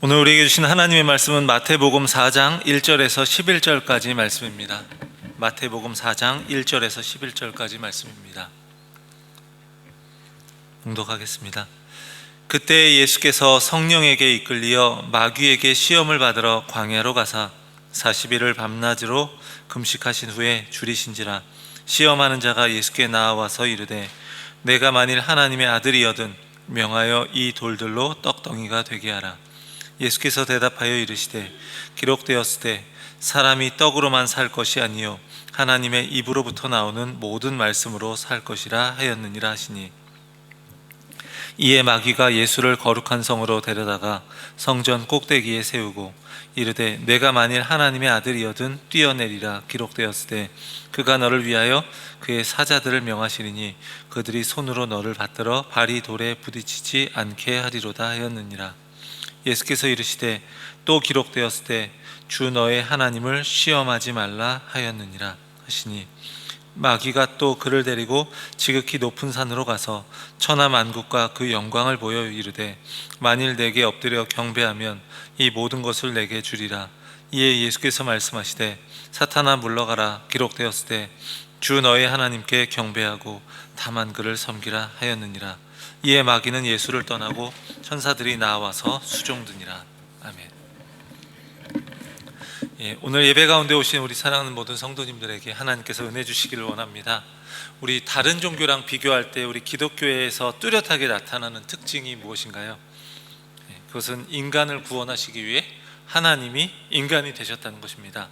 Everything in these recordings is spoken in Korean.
오늘 우리에게 주신 하나님의 말씀은 마태복음 4장 1절에서 11절까지 말씀입니다. 마태복음 4장 1절에서 11절까지 말씀입니다. 봉독하겠습니다. 그때 예수께서 성령에게 이끌리어 마귀에게 시험을 받으러 광야로 가사 40일을 밤낮으로 금식하신 후에 줄이신지라. 시험하는 자가 예수께 나와서 이르되 내가 만일 하나님의 아들이여든 명하여 이 돌들로 떡덩이가 되게 하라. 예수께서 대답하여 이르시되 기록되었으되 사람이 떡으로만 살 것이 아니요 하나님의 입으로부터 나오는 모든 말씀으로 살 것이라 하였느니라 하시니, 이에 마귀가 예수를 거룩한 성으로 데려다가 성전 꼭대기에 세우고 이르되 내가 만일 하나님의 아들이여든 뛰어내리라. 기록되었으되 그가 너를 위하여 그의 사자들을 명하시리니 그들이 손으로 너를 받들어 발이 돌에 부딪히지 않게 하리로다 하였느니라. 예수께서 이르시되 또 기록되었으되 주 너의 하나님을 시험하지 말라 하였느니라 하시니, 마귀가 또 그를 데리고 지극히 높은 산으로 가서 천하 만국과 그 영광을 보여 이르되 만일 내게 엎드려 경배하면 이 모든 것을 내게 주리라. 이에 예수께서 말씀하시되 사탄아 물러가라. 기록되었으되 주 너의 하나님께 경배하고 다만 그를 섬기라 하였느니라. 이에 마귀는 예수를 떠나고 천사들이 나와서 수종드니라. 아멘. 오늘 예배 가운데 오신 우리 사랑하는 모든 성도님들에게 하나님께서 은혜 주시기를 원합니다. 우리 다른 종교랑 비교할 때 우리 기독교에서 뚜렷하게 나타나는 특징이 무엇인가요? 그것은 인간을 구원하시기 위해 하나님이 인간이 되셨다는 것입니다.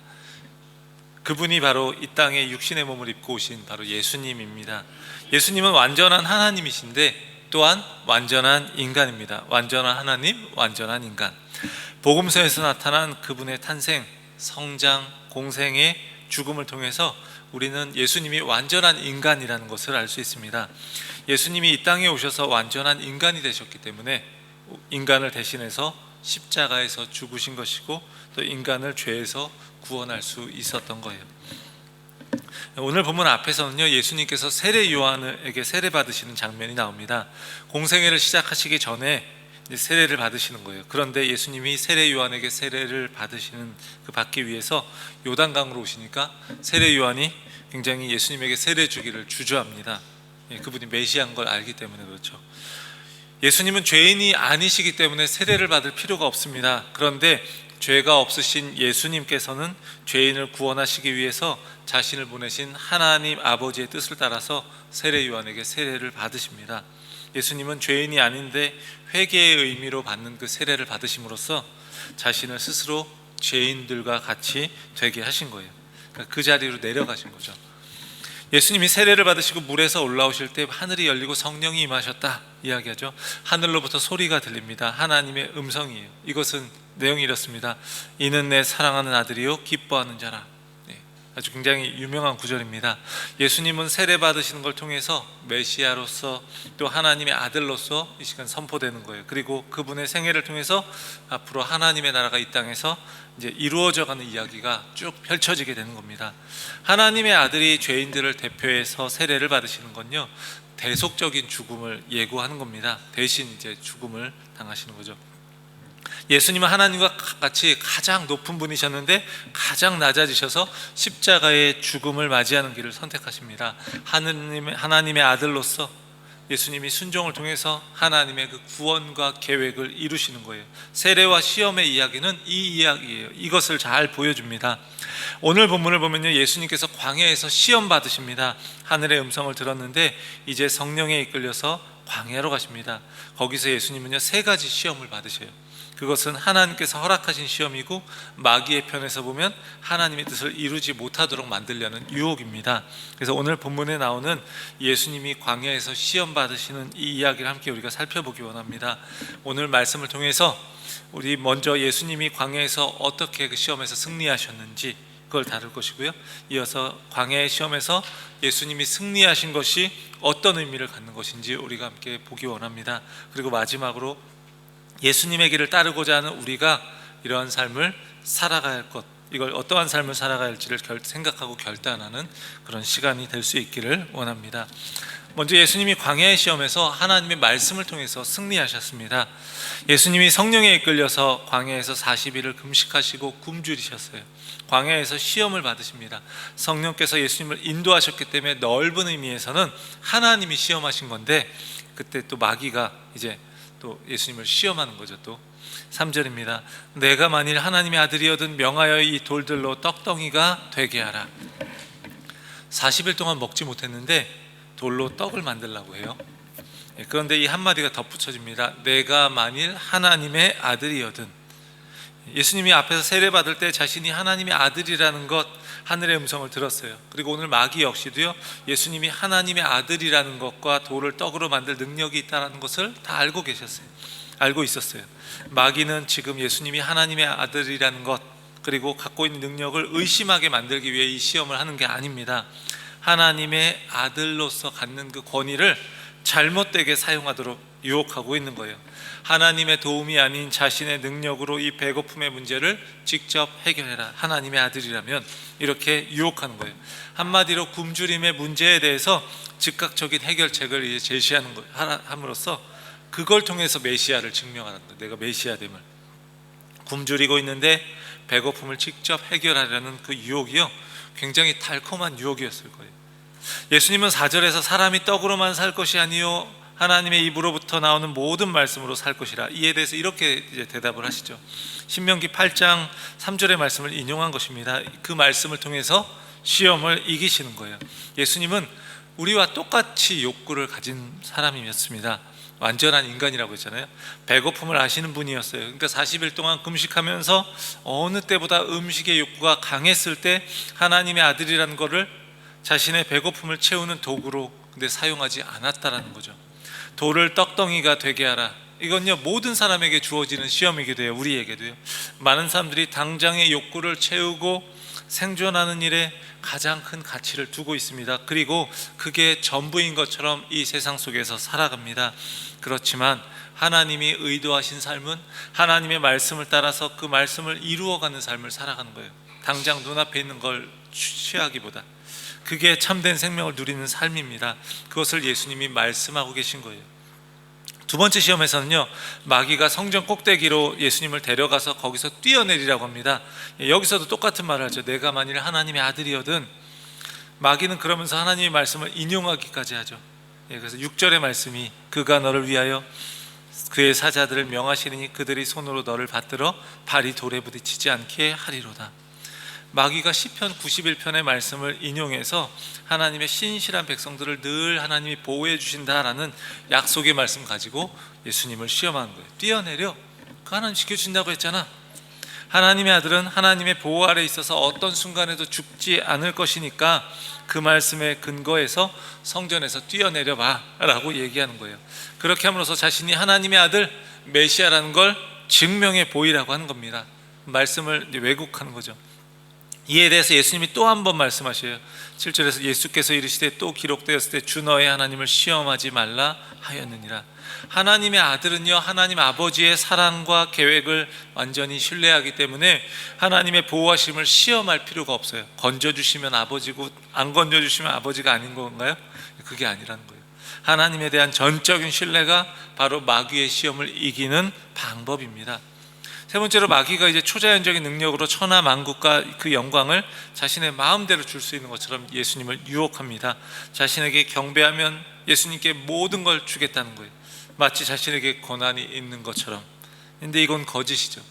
그분이 바로 이 땅에 육신의 몸을 입고 오신 바로 예수님입니다. 예수님은 완전한 하나님이신데 또한 완전한 인간입니다. 완전한 하나님, 완전한 인간. 복음서에서 나타난 그분의 탄생, 성장, 공생의 죽음을 통해서 우리는 예수님이 완전한 인간이라는 것을 알 수 있습니다. 예수님이 이 땅에 오셔서 완전한 인간이 되셨기 때문에 인간을 대신해서 십자가에서 죽으신 것이고 또 인간을 죄에서 구원할 수 있었던 거예요. 오늘 본문 앞에서는요, 예수님께서 세례 요한에게 세례 받으시는 장면이 나옵니다. 공생애를 시작하시기 전에 세례를 받으시는 거예요. 그런데 예수님이 세례 요한에게 세례를 받기 위해서 요단강으로 오시니까 세례 요한이 굉장히 예수님에게 세례 주기를 주저합니다. 그분이 메시아인 걸 알기 때문에 그렇죠. 예수님은 죄인이 아니시기 때문에 세례를 받을 필요가 없습니다. 그런데 죄가 없으신 예수님께서는 죄인을 구원하시기 위해서 자신을 보내신 하나님 아버지의 뜻을 따라서 세례 요한에게 세례를 받으십니다. 예수님은 죄인이 아닌데 회개의 의미로 받는 그 세례를 받으심으로써 자신을 스스로 죄인들과 같이 되게 하신 거예요. 그러니까 그 자리로 내려가신 거죠. 예수님이 세례를 받으시고 물에서 올라오실 때 하늘이 열리고 성령이 임하셨다 이야기하죠. 하늘로부터 소리가 들립니다. 하나님의 음성이에요. 이것은 내용이 이렇습니다. 이는 내 사랑하는 아들이요 기뻐하는 자라. 아주 굉장히 유명한 구절입니다. 예수님은 세례 받으시는 걸 통해서 메시아로서 또 하나님의 아들로서 이 시간 선포되는 거예요. 그리고 그분의 생애를 통해서 앞으로 하나님의 나라가 이 땅에서 이제 이루어져가는 이야기가 쭉 펼쳐지게 되는 겁니다. 하나님의 아들이 죄인들을 대표해서 세례를 받으시는 건요, 대속적인 죽음을 예고하는 겁니다. 대신 이제 죽음을 당하시는 거죠. 예수님은 하나님과 같이 가장 높은 분이셨는데 가장 낮아지셔서 십자가의 죽음을 맞이하는 길을 선택하십니다. 하나님의 아들로서 예수님이 순종을 통해서 하나님의 그 구원과 계획을 이루시는 거예요. 세례와 시험의 이야기는 이 이야기예요. 이것을 잘 보여줍니다. 오늘 본문을 보면요, 예수님께서 광야에서 시험 받으십니다. 하늘의 음성을 들었는데 이제 성령에 이끌려서 광야로 가십니다. 거기서 예수님은요, 세 가지 시험을 받으셔요. 그것은 하나님께서 허락하신 시험이고 마귀의 편에서 보면 하나님의 뜻을 이루지 못하도록 만들려는 유혹입니다. 그래서 오늘 본문에 나오는 예수님이 광야에서 시험 받으시는 이 이야기를 함께 우리가 살펴보기 원합니다. 오늘 말씀을 통해서 우리 먼저 예수님이 광야에서 어떻게 그 시험에서 승리하셨는지 그걸 다룰 것이고요, 이어서 광야의 시험에서 예수님이 승리하신 것이 어떤 의미를 갖는 것인지 우리가 함께 보기 원합니다. 그리고 마지막으로 예수님의 길을 따르고자 하는 우리가 이러한 삶을 살아가야 할 것, 이걸 어떠한 삶을 살아가야 할지를 생각하고 결단하는 그런 시간이 될 수 있기를 원합니다. 먼저 예수님이 광야의 시험에서 하나님의 말씀을 통해서 승리하셨습니다. 예수님이 성령에 이끌려서 광야에서 40일을 금식하시고 굶주리셨어요. 광야에서 시험을 받으십니다. 성령께서 예수님을 인도하셨기 때문에 넓은 의미에서는 하나님이 시험하신 건데, 그때 또 마귀가 이제 또 예수님을 시험하는 거죠. 또 3절입니다. 내가 만일 하나님의 아들이어든 명하여 이 돌들로 떡덩이가 되게 하라. 40일 동안 먹지 못했는데 돌로 떡을 만들라고 해요. 그런데 이 한마디가 덧붙여집니다. 내가 만일 하나님의 아들이어든. 예수님이 앞에서 세례받을 때 자신이 하나님의 아들이라는 것, 하늘의 음성을 들었어요. 그리고 오늘 마귀 역시도요, 예수님이 하나님의 아들이라는 것과 돌을 떡으로 만들 능력이 있다는 것을 다 알고 계셨어요. 알고 있었어요. 마귀는 지금 예수님이 하나님의 아들이라는 것, 그리고 갖고 있는 능력을 의심하게 만들기 위해 이 시험을 하는 게 아닙니다. 하나님의 아들로서 갖는 그 권위를 잘못되게 사용하도록 유혹하고 있는 거예요. 하나님의 도움이 아닌 자신의 능력으로 이 배고픔의 문제를 직접 해결해라. 하나님의 아들이라면 이렇게 유혹하는 거예요. 한마디로 굶주림의 문제에 대해서 즉각적인 해결책을 이제 제시하는 거 함으로써 그걸 통해서 메시아를 증명하는 거예요. 내가 메시아 됨을. 굶주리고 있는데 배고픔을 직접 해결하려는 그 유혹이요, 굉장히 달콤한 유혹이었을 거예요. 예수님은 4절에서 사람이 떡으로만 살 것이 아니요 하나님의 입으로부터 나오는 모든 말씀으로 살 것이라. 이에 대해서 이렇게 이제 대답을 하시죠. 신명기 8장 3절의 말씀을 인용한 것입니다. 그 말씀을 통해서 시험을 이기시는 거예요. 예수님은 우리와 똑같이 욕구를 가진 사람이었습니다. 완전한 인간이라고 했잖아요. 배고픔을 아시는 분이었어요. 그러니까 40일 동안 금식하면서 어느 때보다 음식의 욕구가 강했을 때 하나님의 아들이라는 것을 자신의 배고픔을 채우는 도구로 근데 사용하지 않았다라는 거죠. 돌을 떡덩이가 되게 하라. 이건요, 모든 사람에게 주어지는 시험이기도 해요. 우리에게도요. 많은 사람들이 당장의 욕구를 채우고 생존하는 일에 가장 큰 가치를 두고 있습니다. 그리고 그게 전부인 것처럼 이 세상 속에서 살아갑니다. 그렇지만 하나님이 의도하신 삶은 하나님의 말씀을 따라서 그 말씀을 이루어가는 삶을 살아가는 거예요. 당장 눈앞에 있는 걸 취하기보다. 그게 참된 생명을 누리는 삶입니다. 그것을 예수님이 말씀하고 계신 거예요. 두 번째 시험에서는요, 마귀가 성전 꼭대기로 예수님을 데려가서 거기서 뛰어내리라고 합니다. 여기서도 똑같은 말을 하죠. 내가 만일 하나님의 아들이어든. 마귀는 그러면서 하나님의 말씀을 인용하기까지 하죠. 그래서 6절의 말씀이 그가 너를 위하여 그의 사자들을 명하시리니 그들이 손으로 너를 받들어 발이 돌에 부딪히지 않게 하리로다. 마귀가 시편 91편의 말씀을 인용해서 하나님의 신실한 백성들을 늘 하나님이 보호해 주신다라는 약속의 말씀 가지고 예수님을 시험하는 거예요. 뛰어내려, 그 하나님 지켜준다고 했잖아. 하나님의 아들은 하나님의 보호 아래 있어서 어떤 순간에도 죽지 않을 것이니까 그 말씀에 근거해서 성전에서 뛰어내려 봐 라고 얘기하는 거예요. 그렇게 함으로써 자신이 하나님의 아들 메시아라는 걸 증명해 보이라고 하는 겁니다. 말씀을 왜곡하는 거죠. 이에 대해서 예수님이 또 한 번 말씀하셔요. 7절에서 예수께서 이르시되 또 기록되었을 때 주 너의 하나님을 시험하지 말라 하였느니라. 하나님의 아들은요, 하나님 아버지의 사랑과 계획을 완전히 신뢰하기 때문에 하나님의 보호하심을 시험할 필요가 없어요. 건져주시면 아버지고 안 건져주시면 아버지가 아닌 건가요? 그게 아니라는 거예요. 하나님에 대한 전적인 신뢰가 바로 마귀의 시험을 이기는 방법입니다. 세 번째로 마귀가 이제 초자연적인 능력으로 천하 만국과 그 영광을 자신의 마음대로 줄 수 있는 것처럼 예수님을 유혹합니다. 자신에게 경배하면 예수님께 모든 걸 주겠다는 거예요. 마치 자신에게 권한이 있는 것처럼. 근데 이건 거짓이죠.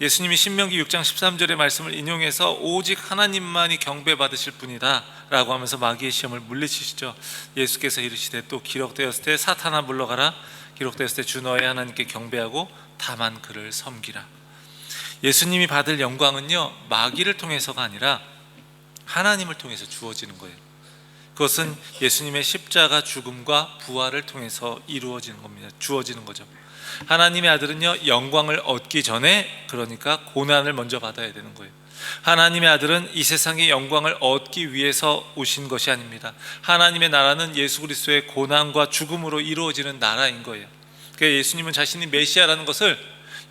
예수님이 신명기 6장 13절의 말씀을 인용해서 오직 하나님만이 경배받으실 분이다 라고 하면서 마귀의 시험을 물리치시죠. 예수께서 이르시되 또 기록되었을 때 사탄아 물러가라. 기록되었을 때 주 너의 하나님께 경배하고 다만 그를 섬기라. 예수님이 받을 영광은요, 마귀를 통해서가 아니라 하나님을 통해서 주어지는 거예요. 그것은 예수님의 십자가 죽음과 부활을 통해서 이루어지는 겁니다. 주어지는 거죠. 하나님의 아들은요, 영광을 얻기 전에, 그러니까 고난을 먼저 받아야 되는 거예요. 하나님의 아들은 이 세상의 영광을 얻기 위해서 오신 것이 아닙니다. 하나님의 나라는 예수 그리스도의 고난과 죽음으로 이루어지는 나라인 거예요. 그러니까 예수님은 자신이 메시아라는 것을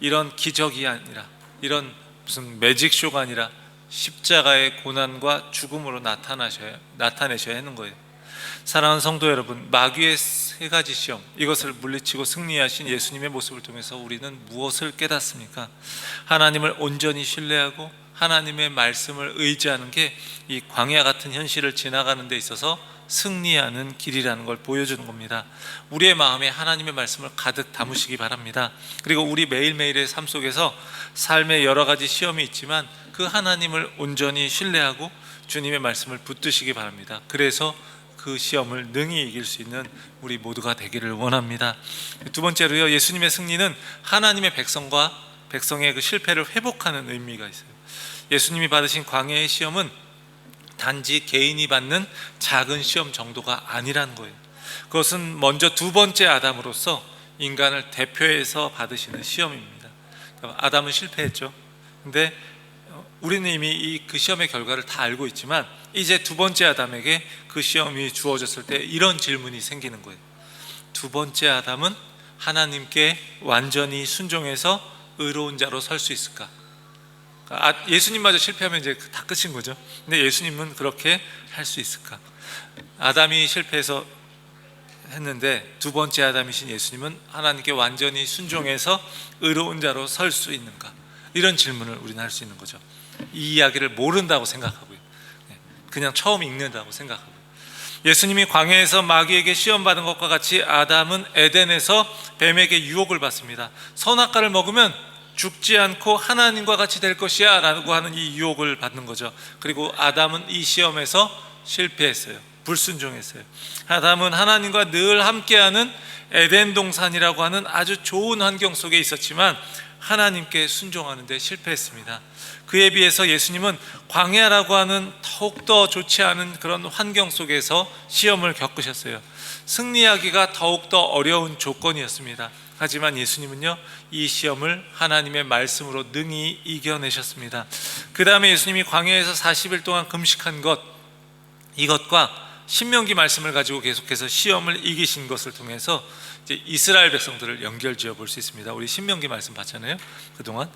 이런 기적이 아니라, 이런 무슨 매직쇼가 아니라 십자가의 고난과 죽음으로 나타내셔야 하는 거예요. 사랑하는 성도 여러분, 마귀의 세 가지 시험, 이것을 물리치고 승리하신 예수님의 모습을 통해서 우리는 무엇을 깨닫습니까? 하나님을 온전히 신뢰하고 하나님의 말씀을 의지하는 게 이 광야 같은 현실을 지나가는 데 있어서 승리하는 길이라는 걸 보여주는 겁니다. 우리의 마음에 하나님의 말씀을 가득 담으시기 바랍니다. 그리고 우리 매일매일의 삶 속에서 삶의 여러 가지 시험이 있지만 그 하나님을 온전히 신뢰하고 주님의 말씀을 붙드시기 바랍니다. 그래서 그 시험을 능히 이길 수 있는 우리 모두가 되기를 원합니다. 두 번째로요, 예수님의 승리는 하나님의 백성과 백성의 그 실패를 회복하는 의미가 있어요. 예수님이 받으신 광야의 시험은 단지 개인이 받는 작은 시험 정도가 아니라는 거예요. 그것은 먼저 두 번째 아담으로서 인간을 대표해서 받으시는 시험입니다. 아담은 실패했죠. 근데 우리는 이미 그 시험의 결과를 다 알고 있지만 이제 두 번째 아담에게 그 시험이 주어졌을 때 이런 질문이 생기는 거예요. 두 번째 아담은 하나님께 완전히 순종해서 의로운 자로 설 수 있을까? 예수님마저 실패하면 이제 다 끝인 거죠. 근데 예수님은 그렇게 할 수 있을까? 아담이 실패해서 했는데 두 번째 아담이신 예수님은 하나님께 완전히 순종해서 의로운 자로 설 수 있는가? 이런 질문을 우리는 할 수 있는 거죠. 이 이야기를 모른다고 생각하고요, 그냥 처음 읽는다고 생각하고요. 예수님이 광야에서 마귀에게 시험받은 것과 같이 아담은 에덴에서 뱀에게 유혹을 받습니다. 선악과를 먹으면 죽지 않고 하나님과 같이 될 것이야 라고 하는 이 유혹을 받는 거죠. 그리고 아담은 이 시험에서 실패했어요. 불순종했어요. 아담은 하나님과 늘 함께하는 에덴 동산이라고 하는 아주 좋은 환경 속에 있었지만 하나님께 순종하는 데 실패했습니다. 그에 비해서 예수님은 광야라고 하는 더욱더 좋지 않은 그런 환경 속에서 시험을 겪으셨어요. 승리하기가 더욱더 어려운 조건이었습니다. 하지만 예수님은요, 이 시험을 하나님의 말씀으로 능히 이겨내셨습니다. 그 다음에 예수님이 광야에서 40일 동안 금식한 것, 이것과 신명기 말씀을 가지고 계속해서 시험을 이기신 것을 통해서 이제 이스라엘 백성들을 연결지어 볼 수 있습니다. 우리 신명기 말씀 봤잖아요. 그동안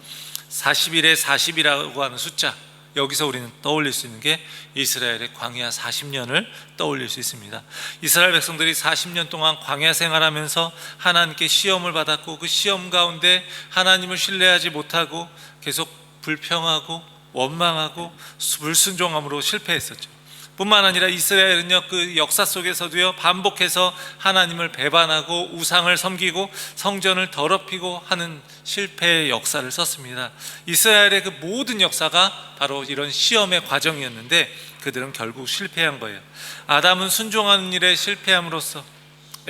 40일에 40이라고 하는 숫자, 여기서 우리는 떠올릴 수 있는 게 이스라엘의 광야 40년을 떠올릴 수 있습니다. 이스라엘 백성들이 40년 동안 광야 생활하면서 하나님께 시험을 받았고 그 시험 가운데 하나님을 신뢰하지 못하고 계속 불평하고 원망하고 불순종함으로 실패했었죠. 뿐만 아니라 이스라엘은요, 그 역사 속에서도요, 반복해서 하나님을 배반하고 우상을 섬기고 성전을 더럽히고 하는 실패의 역사를 썼습니다. 이스라엘의 그 모든 역사가 바로 이런 시험의 과정이었는데 그들은 결국 실패한 거예요. 아담은 순종하는 일에 실패함으로써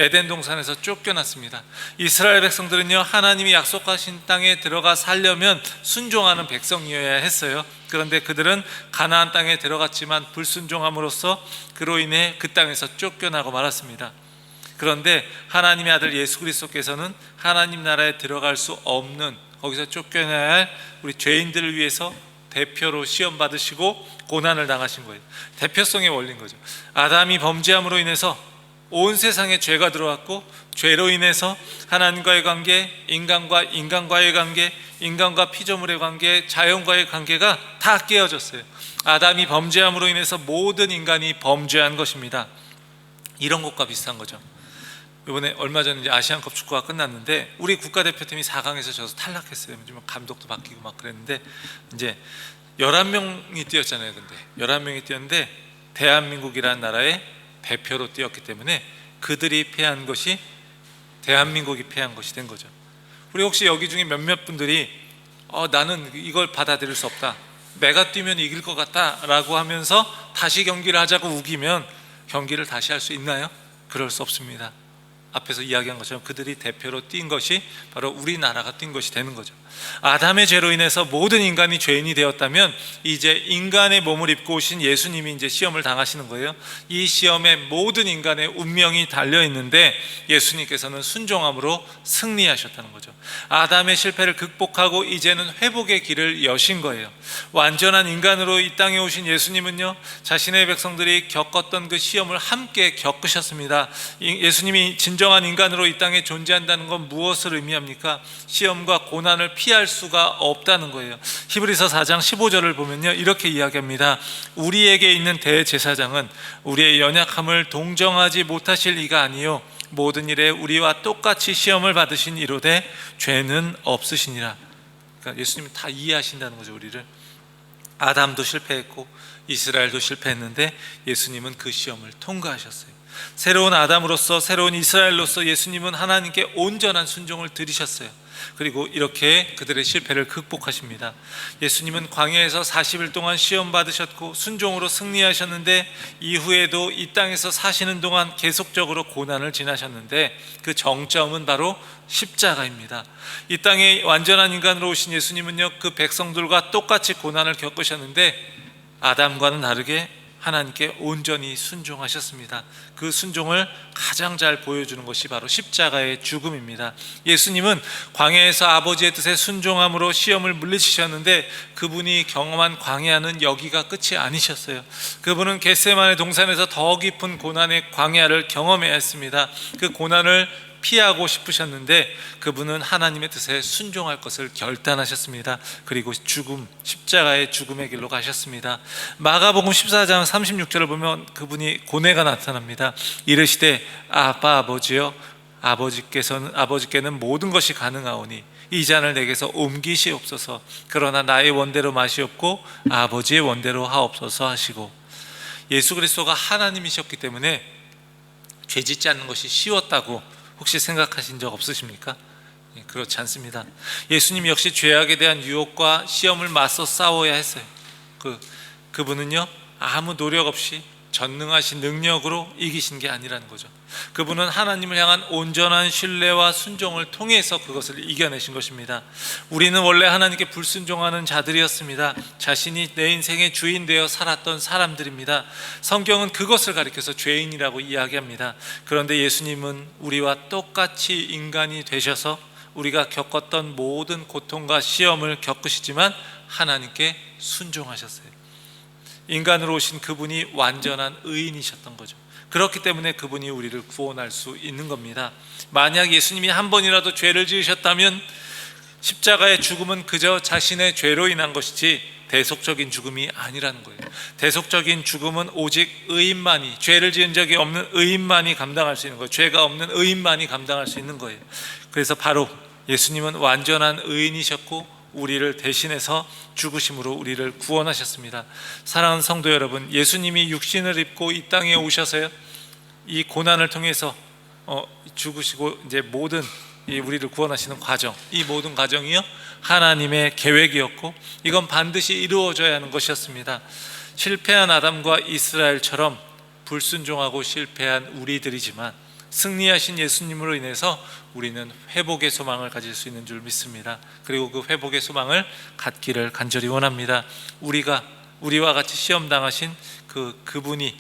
에덴 동산에서 쫓겨났습니다. 이스라엘 백성들은요, 하나님이 약속하신 땅에 들어가 살려면 순종하는 백성이어야 했어요. 그런데 그들은 가나안 땅에 들어갔지만 불순종함으로써 그로 인해 그 땅에서 쫓겨나고 말았습니다. 그런데 하나님의 아들 예수 그리스도께서는 하나님 나라에 들어갈 수 없는, 거기서 쫓겨나야 할 우리 죄인들을 위해서 대표로 시험 받으시고 고난을 당하신 거예요. 대표성의 원리인 거죠. 아담이 범죄함으로 인해서 온 세상에 죄가 들어왔고 죄로 인해서 하나님과의 관계, 인간과의 관계, 인간과 피조물의 관계, 자연과의 관계가 다 깨어졌어요. 아담이 범죄함으로 인해서 모든 인간이 범죄한 것입니다. 이런 것과 비슷한 거죠. 이번에 얼마 전에 이제 아시안컵 축구가 끝났는데 우리 국가대표팀이 4강에서 져서 탈락했어요. 감독도 바뀌고 막 그랬는데 이제 11명이 뛰었잖아요. 근데 11명이 뛰었는데 대한민국이라는 나라의 대표로 뛰었기 때문에 그들이 패한 것이 대한민국이 패한 것이 된 거죠. 우리 혹시 여기 중에 몇몇 분들이 나는 이걸 받아들일 수 없다, 내가 뛰면 이길 것 같다 라고 하면서 다시 경기를 하자고 우기면 경기를 다시 할 수 있나요? 그럴 수 없습니다. 앞에서 이야기한 것처럼 그들이 대표로 뛴 것이 바로 우리나라가 뛴 것이 되는 거죠. 아담의 죄로 인해서 모든 인간이 죄인이 되었다면 이제 인간의 몸을 입고 오신 예수님이 이제 시험을 당하시는 거예요. 이 시험에 모든 인간의 운명이 달려 있는데 예수님께서는 순종함으로 승리하셨다는 거죠. 아담의 실패를 극복하고 이제는 회복의 길을 여신 거예요. 완전한 인간으로 이 땅에 오신 예수님은요, 자신의 백성들이 겪었던 그 시험을 함께 겪으셨습니다. 예수님이 진정한 인간으로 이 땅에 존재한다는 건 무엇을 의미합니까? 시험과 고난을 피할 수가 없다는 거예요. 히브리서 4장 15절을 보면요, 이렇게 이야기합니다. 우리에게 있는 대제사장은 우리의 연약함을 동정하지 못하실 이가 아니요 모든 일에 우리와 똑같이 시험을 받으신 이로되 죄는 없으시니라. 그러니까 예수님은 다 이해하신다는 거죠. 우리를. 아담도 실패했고 이스라엘도 실패했는데 예수님은 그 시험을 통과하셨어요. 새로운 아담으로서, 새로운 이스라엘로서 예수님은 하나님께 온전한 순종을 드리셨어요. 그리고 이렇게 그들의 실패를 극복하십니다. 예수님은 광야에서 40일 동안 시험 받으셨고 순종으로 승리하셨는데 이후에도 이 땅에서 사시는 동안 계속적으로 고난을 지나셨는데 그 정점은 바로 십자가입니다. 이 땅에 완전한 인간으로 오신 예수님은요, 그 백성들과 똑같이 고난을 겪으셨는데 아담과는 다르게 하나님께 온전히 순종하셨습니다. 그 순종을 가장 잘 보여주는 것이 바로 십자가의 죽음입니다. 예수님은 광야에서 아버지의 뜻에 순종함으로 시험을 물리치셨는데 그분이 경험한 광야는 여기가 끝이 아니셨어요. 그분은 겟세마네 동산에서 더 깊은 고난의 광야를 경험해야 했습니다. 그 고난을 피하고 싶으셨는데 그분은 하나님의 뜻에 순종할 것을 결단하셨습니다. 그리고 십자가의 죽음의 길로 가셨습니다. 마가복음 14장 36절을 보면 그분이 고뇌가 나타납니다. 이르시되 아빠 아버지여 아버지께는 모든 것이 가능하오니 이 잔을 내게서 옮기시옵소서. 그러나 나의 원대로 마시옵고 아버지의 원대로 하옵소서 하시고, 예수 그리스도가 하나님이셨기 때문에 죄짓지 않는 것이 쉬웠다고 혹시 생각하신 적 없으십니까? 그렇지 않습니다. 예수님 역시 죄악에 대한 유혹과 시험을 맞서 싸워야 했어요. 그분은요, 아무 노력 없이 전능하신 능력으로 이기신 게 아니라는 거죠. 그분은 하나님을 향한 온전한 신뢰와 순종을 통해서 그것을 이겨내신 것입니다. 우리는 원래 하나님께 불순종하는 자들이었습니다. 자신이 내 인생의 주인 되어 살았던 사람들입니다. 성경은 그것을 가리켜서 죄인이라고 이야기합니다. 그런데 예수님은 우리와 똑같이 인간이 되셔서 우리가 겪었던 모든 고통과 시험을 겪으시지만 하나님께 순종하셨어요. 인간으로 오신 그분이 완전한 의인이셨던 거죠. 그렇기 때문에 그분이 우리를 구원할 수 있는 겁니다. 만약 예수님이 한 번이라도 죄를 지으셨다면 십자가의 죽음은 그저 자신의 죄로 인한 것이지 대속적인 죽음이 아니라는 거예요. 대속적인 죽음은 오직 의인만이, 죄를 지은 적이 없는 의인만이 감당할 수 있는 거예요. 죄가 없는 의인만이 감당할 수 있는 거예요. 그래서 바로 예수님은 완전한 의인이셨고 우리를 대신해서 죽으심으로 우리를 구원하셨습니다. 사랑하는 성도 여러분, 예수님이 육신을 입고 이 땅에 오셔서요, 이 고난을 통해서 죽으시고 이제 모든 우리를 구원하시는 과정, 이 모든 과정이요 하나님의 계획이었고 이건 반드시 이루어져야 하는 것이었습니다. 실패한 아담과 이스라엘처럼 불순종하고 실패한 우리들이지만 승리하신 예수님으로 인해서 우리는 회복의 소망을 가질 수 있는 줄 믿습니다. 그리고 그 회복의 소망을 갖기를 간절히 원합니다. 우리와 같이 시험 당하신 그분이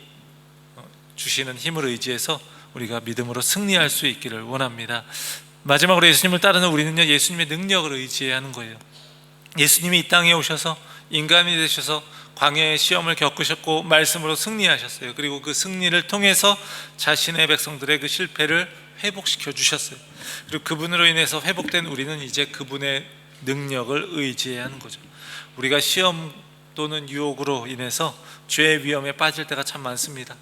주시는 힘을 의지해서 우리가 믿음으로 승리할 수 있기를 원합니다. 마지막으로 예수님을 따르는 우리는요, 예수님의 능력을 의지해야 하는 거예요. 예수님이 이 땅에 오셔서 인간이 되셔서 광야의 시험을 겪으셨고 말씀으로 승리하셨어요. 그리고 그 승리를 통해서 자신의 백성들의 그 실패를 회복시켜 주셨어요. 그리고 그분으로 인해서 회복된 우리는 이제 그분의 능력을 의지해야 하는 거죠. 우리가 시험 또는 유혹으로 인해서 죄의 위험에 빠질 때가 참 많습니다.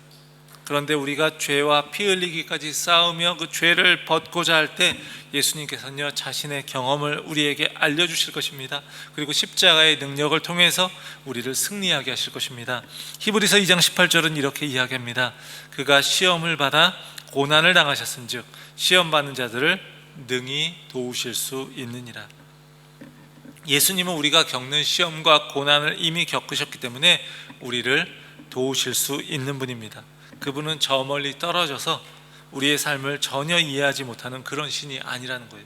그런데 우리가 죄와 피 흘리기까지 싸우며 그 죄를 벗고자 할 때 예수님께서는요, 자신의 경험을 우리에게 알려주실 것입니다. 그리고 십자가의 능력을 통해서 우리를 승리하게 하실 것입니다. 히브리서 2장 18절은 이렇게 이야기합니다. 그가 시험을 받아 고난을 당하셨은즉 시험 받는 자들을 능히 도우실 수 있느니라. 예수님은 우리가 겪는 시험과 고난을 이미 겪으셨기 때문에 우리를 도우실 수 있는 분입니다. 그분은 저 멀리 떨어져서 우리의 삶을 전혀 이해하지 못하는 그런 신이 아니라는 거예요.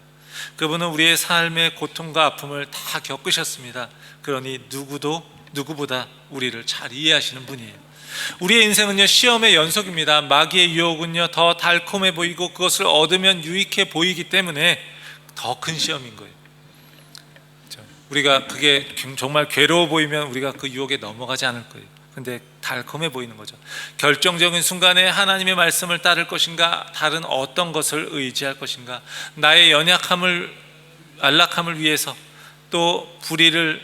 그분은 우리의 삶의 고통과 아픔을 다 겪으셨습니다. 그러니 누구보다 우리를 잘 이해하시는 분이에요. 우리의 인생은요, 시험의 연속입니다. 마귀의 유혹은요, 더 달콤해 보이고 그것을 얻으면 유익해 보이기 때문에 더 큰 시험인 거예요. 우리가 그게 정말 괴로워 보이면 우리가 그 유혹에 넘어가지 않을 거예요. 근데 달콤해 보이는 거죠. 결정적인 순간에 하나님의 말씀을 따를 것인가, 다른 어떤 것을 의지할 것인가, 나의 안락함을 위해서 또 불의를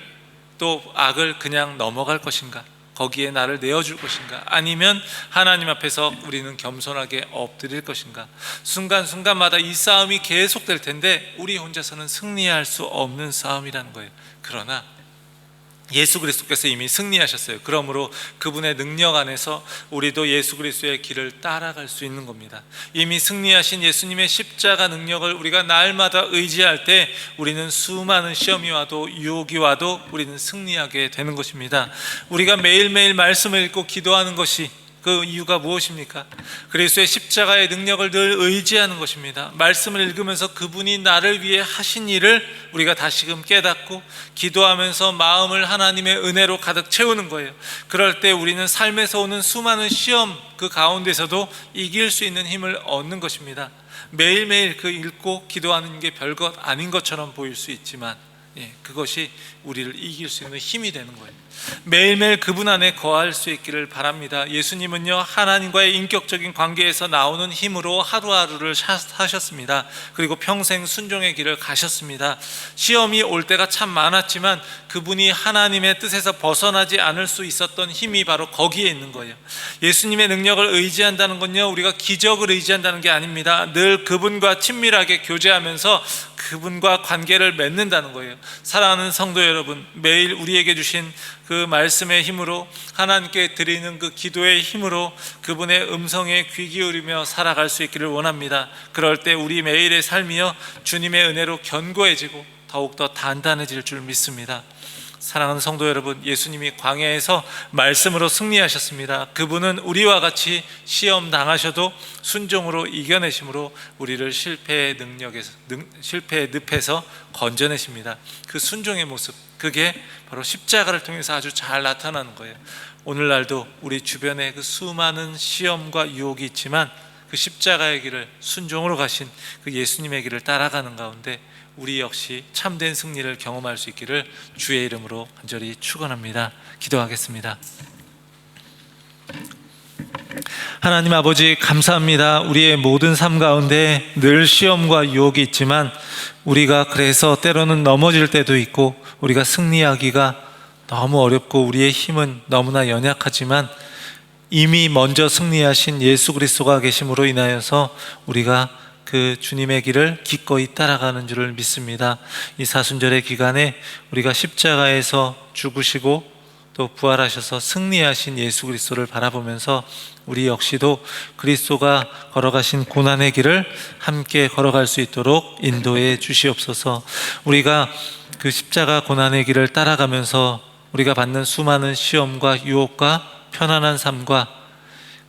또 악을 그냥 넘어갈 것인가? 거기에 나를 내어줄 것인가? 아니면 하나님 앞에서 우리는 겸손하게 엎드릴 것인가? 순간순간마다 이 싸움이 계속될 텐데 우리 혼자서는 승리할 수 없는 싸움이라는 거예요. 그러나 예수 그리스도께서 이미 승리하셨어요. 그러므로 그분의 능력 안에서 우리도 예수 그리스도의 길을 따라갈 수 있는 겁니다. 이미 승리하신 예수님의 십자가 능력을 우리가 날마다 의지할 때 우리는 수많은 시험이 와도 유혹이 와도 우리는 승리하게 되는 것입니다. 우리가 매일매일 말씀을 읽고 기도하는 것이 그 이유가 무엇입니까? 그리스도의 십자가의 능력을 늘 의지하는 것입니다. 말씀을 읽으면서 그분이 나를 위해 하신 일을 우리가 다시금 깨닫고 기도하면서 마음을 하나님의 은혜로 가득 채우는 거예요. 그럴 때 우리는 삶에서 오는 수많은 시험 그 가운데서도 이길 수 있는 힘을 얻는 것입니다. 매일매일 그 읽고 기도하는 게 별것 아닌 것처럼 보일 수 있지만 그것이 우리를 이길 수 있는 힘이 되는 거예요. 매일매일 그분 안에 거할 수 있기를 바랍니다. 예수님은요, 하나님과의 인격적인 관계에서 나오는 힘으로 하루하루를 사셨습니다. 그리고 평생 순종의 길을 가셨습니다. 시험이 올 때가 참 많았지만 그분이 하나님의 뜻에서 벗어나지 않을 수 있었던 힘이 바로 거기에 있는 거예요. 예수님의 능력을 의지한다는 건요, 우리가 기적을 의지한다는 게 아닙니다. 늘 그분과 친밀하게 교제하면서 그분과 관계를 맺는다는 거예요. 사랑하는 성도 여러분, 매일 우리에게 주신 그 말씀의 힘으로, 하나님께 드리는 그 기도의 힘으로 그분의 음성에 귀 기울이며 살아갈 수 있기를 원합니다. 그럴 때 우리 매일의 삶이요, 주님의 은혜로 견고해지고 더욱더 단단해질 줄 믿습니다. 사랑하는 성도 여러분, 예수님이 광야에서 말씀으로 승리하셨습니다. 그분은 우리와 같이 시험 당하셔도 순종으로 이겨내심으로 우리를 실패의 늪에서 건져내십니다. 그 순종의 모습, 그게 바로 십자가를 통해서 아주 잘 나타나는 거예요. 오늘날도 우리 주변에 그 수많은 시험과 유혹이 있지만 그 십자가의 길을 순종으로 가신 그 예수님의 길을 따라가는 가운데 우리 역시 참된 승리를 경험할 수 있기를 주의 이름으로 간절히 축원합니다. 기도하겠습니다. 하나님 아버지, 감사합니다. 우리의 모든 삶 가운데 늘 시험과 유혹이 있지만 우리가 그래서 때로는 넘어질 때도 있고 우리가 승리하기가 너무 어렵고 우리의 힘은 너무나 연약하지만 이미 먼저 승리하신 예수 그리스도가 계심으로 인하여서 우리가 그 주님의 길을 기꺼이 따라가는 줄을 믿습니다. 이 사순절의 기간에 우리가 십자가에서 죽으시고 또 부활하셔서 승리하신 예수 그리스도를 바라보면서 우리 역시도 그리스도가 걸어가신 고난의 길을 함께 걸어갈 수 있도록 인도해 주시옵소서. 우리가 그 십자가 고난의 길을 따라가면서 우리가 받는 수많은 시험과 유혹과 편안한 삶과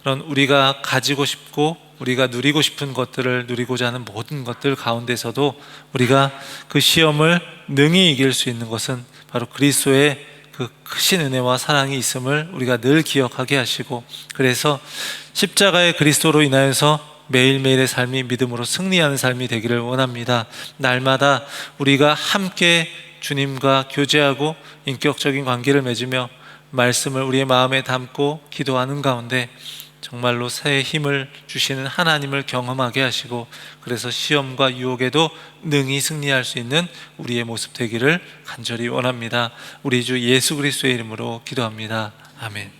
그런 우리가 가지고 싶고 우리가 누리고 싶은 것들을 누리고자 하는 모든 것들 가운데서도 우리가 그 시험을 능히 이길 수 있는 것은 바로 그리스도의 그 크신 은혜와 사랑이 있음을 우리가 늘 기억하게 하시고, 그래서 십자가의 그리스도로 인하여서 매일매일의 삶이 믿음으로 승리하는 삶이 되기를 원합니다. 날마다 우리가 함께 주님과 교제하고 인격적인 관계를 맺으며 말씀을 우리의 마음에 담고 기도하는 가운데 정말로 새 힘을 주시는 하나님을 경험하게 하시고, 그래서 시험과 유혹에도 능히 승리할 수 있는 우리의 모습 되기를 간절히 원합니다. 우리 주 예수 그리스도의 이름으로 기도합니다. 아멘.